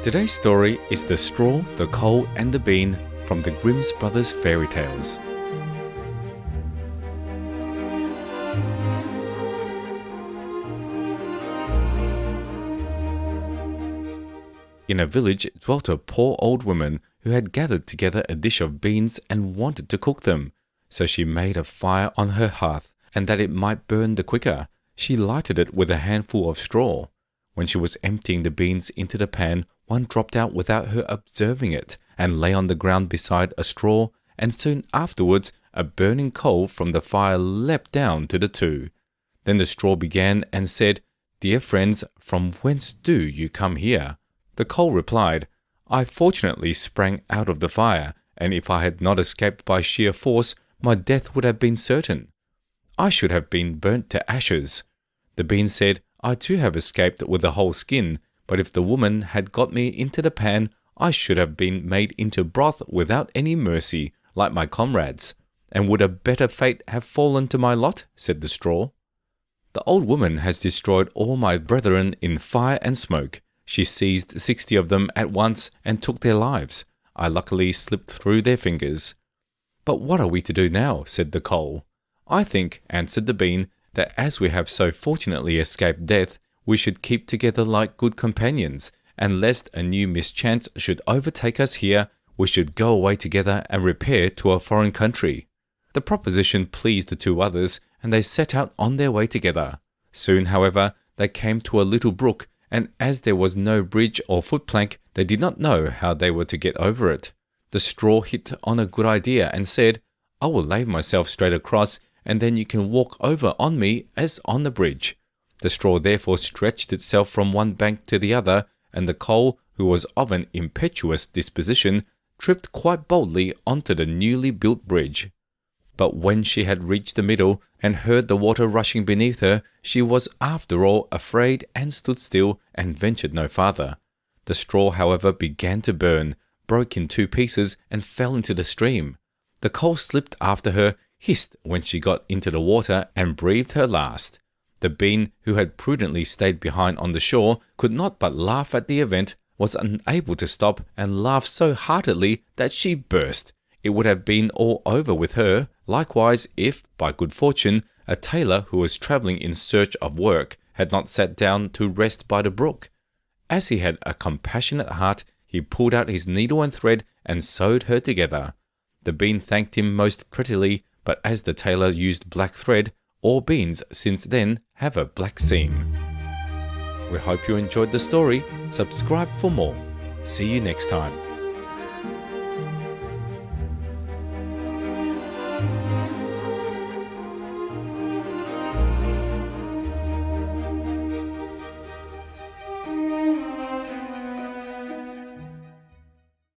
Today's story is The Straw, the Coal and the Bean from the Grimm's Brothers fairy tales. In a village dwelt a poor old woman who had gathered together a dish of beans and wanted to cook them. So she made a fire on her hearth, and that it might burn the quicker, she lighted it with a handful of straw. When she was emptying the beans into the pan, one dropped out without her observing it, and lay on the ground beside a straw, and soon afterwards a burning coal from the fire leapt down to the two. Then the straw began and said, "Dear friends, from whence do you come here?" The coal replied, "I fortunately sprang out of the fire, and if I had not escaped by sheer force, my death would have been certain. I should have been burnt to ashes." The bean said, "I too have escaped with a whole skin, but if the woman had got me into the pan, I should have been made into broth without any mercy, like my comrades. And would a better fate have fallen to my lot?" said the straw. "The old woman has destroyed all my brethren in fire and smoke. She seized 60 of them at once and took their lives. I luckily slipped through their fingers." "But what are we to do now?" said the coal. "I think," answered the bean, "that as we have so fortunately escaped death, we should keep together like good companions, and lest a new mischance should overtake us here, we should go away together and repair to a foreign country." The proposition pleased the two others, and they set out on their way together. Soon, however, they came to a little brook, and as there was no bridge or footplank, they did not know how they were to get over it. The straw hit on a good idea and said, "I will lay myself straight across, and then you can walk over on me as on the bridge." The straw therefore stretched itself from one bank to the other, and the coal, who was of an impetuous disposition, tripped quite boldly onto the newly built bridge. But when she had reached the middle, and heard the water rushing beneath her, she was after all afraid and stood still, and ventured no farther. The straw, however, began to burn, broke in 2 pieces, and fell into the stream. The coal slipped after her, hissed when she got into the water, and breathed her last. The bean, who had prudently stayed behind on the shore, could not but laugh at the event, was unable to stop, and laughed so heartily that she burst. It would have been all over with her, likewise, if, by good fortune, a tailor who was travelling in search of work had not sat down to rest by the brook. As he had a compassionate heart, he pulled out his needle and thread and sewed her together. The bean thanked him most prettily, but as the tailor used black thread, all beans since then have a black seam. We hope you enjoyed the story. Subscribe for more. See you next time.